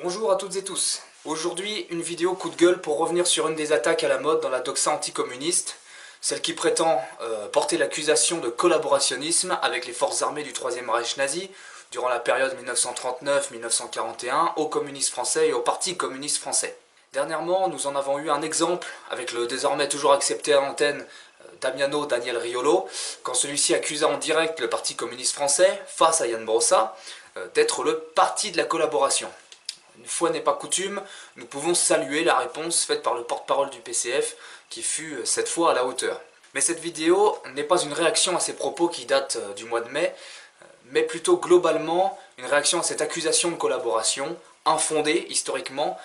Bonjour à toutes et tous. Aujourd'hui, une vidéo coup de gueule pour revenir sur une des attaques à la mode dans la doxa anticommuniste, celle qui prétend porter l'accusation de collaborationnisme avec les forces armées du Troisième Reich nazi durant la période 1939-1941 aux communistes français et au Parti communiste français. Dernièrement, nous en avons eu un exemple avec le désormais toujours accepté à l'antenne Damiano Daniel Riolo, quand celui-ci accusa en direct le Parti communiste français, face à Ian Brossat, d'être le parti de la collaboration. Une fois n'est pas coutume, nous pouvons saluer la réponse faite par le porte-parole du PCF, qui fut cette fois à la hauteur. Mais cette vidéo n'est pas une réaction à ces propos qui datent du mois de mai, mais plutôt globalement une réaction à cette accusation de collaboration, infondée historiquement,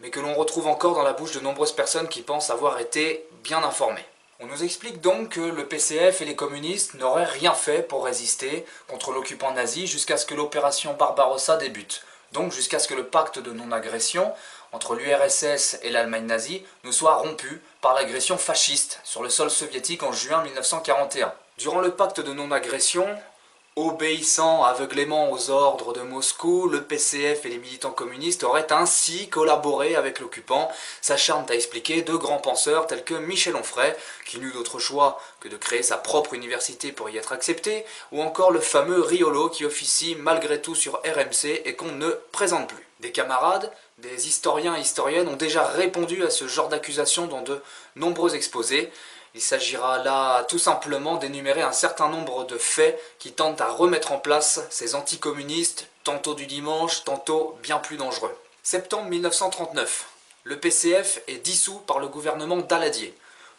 mais que l'on retrouve encore dans la bouche de nombreuses personnes qui pensent avoir été bien informées. On nous explique donc que le PCF et les communistes n'auraient rien fait pour résister contre l'occupant nazi jusqu'à ce que l'opération Barbarossa débute. Donc jusqu'à ce que le pacte de non-agression entre l'URSS et l'Allemagne nazie nous soit rompu par l'agression fasciste sur le sol soviétique en juin 1941. Durant le pacte de non-agression, obéissant aveuglément aux ordres de Moscou, le PCF et les militants communistes auraient ainsi collaboré avec l'occupant, s'acharnent à expliquer deux grands penseurs tels que Michel Onfray, qui n'eut d'autre choix que de créer sa propre université pour y être accepté, ou encore le fameux Riolo qui officie malgré tout sur RMC et qu'on ne présente plus. Des camarades, des historiens et historiennes ont déjà répondu à ce genre d'accusation dans de nombreux exposés. Il s'agira là tout simplement d'énumérer un certain nombre de faits qui tentent à remettre en place ces anticommunistes, tantôt du dimanche, tantôt bien plus dangereux. Septembre 1939, le PCF est dissous par le gouvernement Daladier.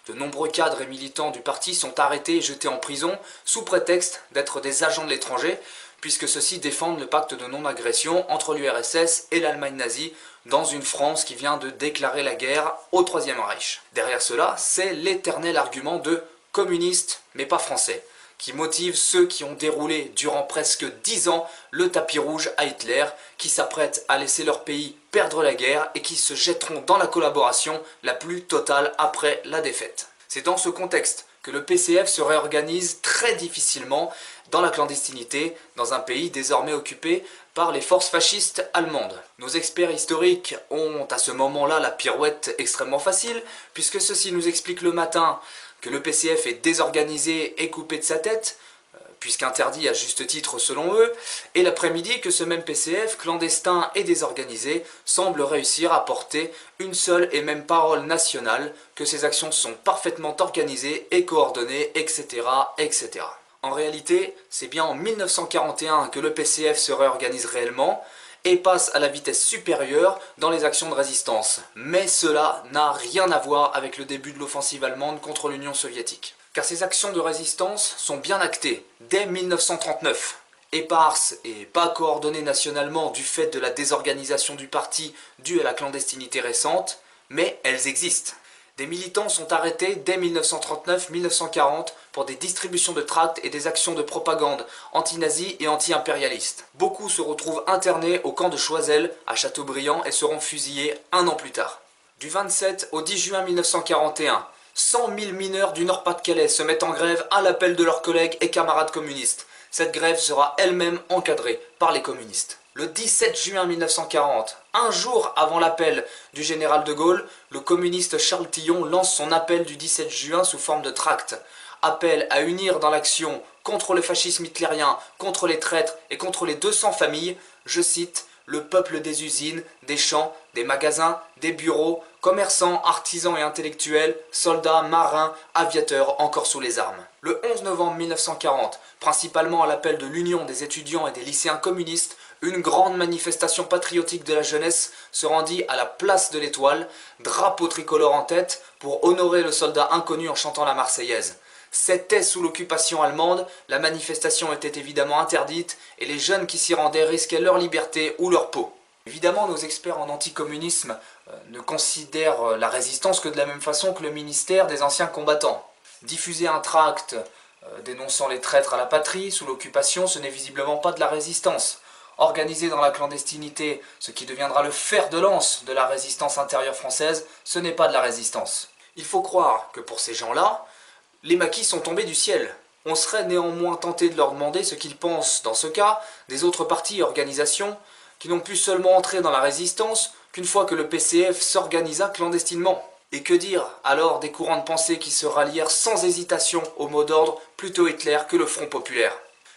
De nombreux cadres et militants du parti sont arrêtés et jetés en prison sous prétexte d'être des agents de l'étranger, puisque ceux-ci défendent le pacte de non-agression entre l'URSS et l'Allemagne nazie dans une France qui vient de déclarer la guerre au Troisième Reich. Derrière cela, c'est l'éternel argument de communistes mais pas français, qui motive ceux qui ont déroulé durant presque 10 ans le tapis rouge à Hitler, qui s'apprêtent à laisser leur pays perdre la guerre et qui se jetteront dans la collaboration la plus totale après la défaite. C'est dans ce contexte que le PCF se réorganise très difficilement dans la clandestinité, dans un pays désormais occupé par les forces fascistes allemandes. Nos experts historiques ont à ce moment-là la pirouette extrêmement facile, puisque ceux-ci nous expliquent le matin que le PCF est désorganisé et coupé de sa tête, puisqu'interdit à juste titre selon eux, et l'après-midi que ce même PCF, clandestin et désorganisé, semble réussir à porter une seule et même parole nationale, que ses actions sont parfaitement organisées et coordonnées, etc., etc. En réalité, c'est bien en 1941 que le PCF se réorganise réellement et passe à la vitesse supérieure dans les actions de résistance. Mais cela n'a rien à voir avec le début de l'offensive allemande contre l'Union soviétique. Car ces actions de résistance sont bien actées dès 1939. Éparses et pas coordonnées nationalement du fait de la désorganisation du parti due à la clandestinité récente, mais elles existent. Des militants sont arrêtés dès 1939-1940 pour des distributions de tracts et des actions de propagande anti-nazis et anti-impérialistes. Beaucoup se retrouvent internés au camp de Choiseul à Châteaubriand et seront fusillés un an plus tard. Du 27 au 10 juin 1941, 100 000 mineurs du Nord-Pas-de-Calais se mettent en grève à l'appel de leurs collègues et camarades communistes. Cette grève sera elle-même encadrée par les communistes. Le 17 juin 1940, un jour avant l'appel du général de Gaulle, le communiste Charles Tillon lance son appel du 17 juin sous forme de tract. Appel à unir dans l'action contre le fascisme hitlérien, contre les traîtres et contre les 200 familles, je cite, le peuple des usines, des champs, des magasins, des bureaux, commerçants, artisans et intellectuels, soldats, marins, aviateurs encore sous les armes. Le 11 novembre 1940, principalement à l'appel de l'Union des étudiants et des lycéens communistes, une grande manifestation patriotique de la jeunesse se rendit à la place de l'Étoile, drapeau tricolore en tête, pour honorer le soldat inconnu en chantant la Marseillaise. C'était sous l'occupation allemande, la manifestation était évidemment interdite et les jeunes qui s'y rendaient risquaient leur liberté ou leur peau. Évidemment, nos experts en anticommunisme ne considèrent la résistance que de la même façon que le ministère des anciens combattants. Diffuser un tract dénonçant les traîtres à la patrie sous l'occupation, ce n'est visiblement pas de la résistance. Organiser dans la clandestinité ce qui deviendra le fer de lance de la résistance intérieure française, ce n'est pas de la résistance. Il faut croire que pour ces gens-là, les maquis sont tombés du ciel. On serait néanmoins tenté de leur demander ce qu'ils pensent, dans ce cas, des autres partis et organisations qui n'ont pu seulement entrer dans la résistance qu'une fois que le PCF s'organisa clandestinement. Et que dire alors des courants de pensée qui se rallièrent sans hésitation au mot d'ordre plutôt Hitler que le Front populaire.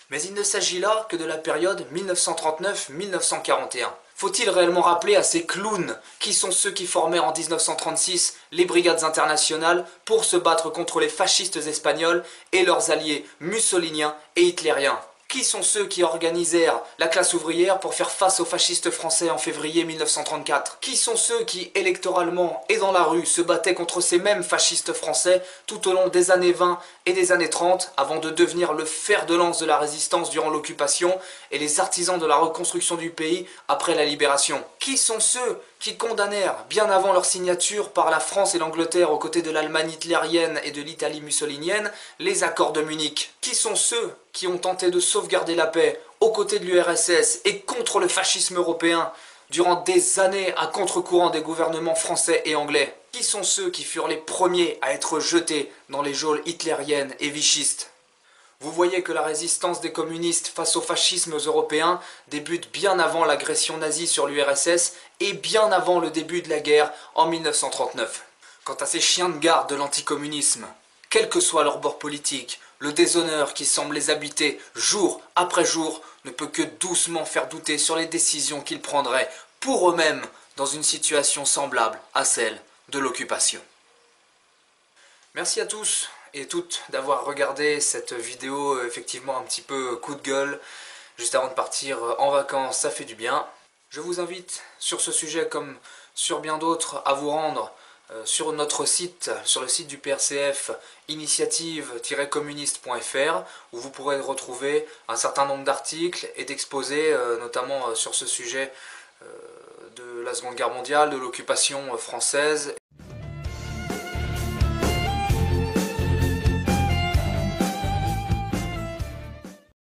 Mais il ne s'agit là que de la période 1939-1941. Faut-il réellement rappeler à ces clowns qui sont ceux qui formèrent en 1936 les brigades internationales pour se battre contre les fascistes espagnols et leurs alliés mussoliniens et hitlériens? Qui sont ceux qui organisèrent la classe ouvrière pour faire face aux fascistes français en février 1934? Qui sont ceux qui, électoralement et dans la rue, se battaient contre ces mêmes fascistes français tout au long des années 20 et des années 30 avant de devenir le fer de lance de la résistance durant l'occupation et les artisans de la reconstruction du pays après la libération? Qui sont ceux qui condamnèrent, bien avant leur signature par la France et l'Angleterre aux côtés de l'Allemagne hitlérienne et de l'Italie mussolinienne, les accords de Munich? Qui sont ceux qui ont tenté de sauvegarder la paix aux côtés de l'URSS et contre le fascisme européen durant des années à contre-courant des gouvernements français et anglais? Qui sont ceux qui furent les premiers à être jetés dans les geôles hitlériennes et vichistes? Vous voyez que la résistance des communistes face aux fascismes européens débute bien avant l'agression nazie sur l'URSS et bien avant le début de la guerre en 1939. Quant à ces chiens de garde de l'anticommunisme, quel que soit leur bord politique, le déshonneur qui semble les habiter jour après jour ne peut que doucement faire douter sur les décisions qu'ils prendraient pour eux-mêmes dans une situation semblable à celle de l'occupation. Merci à tous et toutes d'avoir regardé cette vidéo effectivement un petit peu coup de gueule juste avant de partir en vacances, ça fait du bien. Je vous invite sur ce sujet comme sur bien d'autres à vous rendre sur notre site, sur le site du PRCF, initiative-communiste.fr, où vous pourrez retrouver un certain nombre d'articles et d'exposés, notamment sur ce sujet de la Seconde Guerre mondiale, de l'occupation française.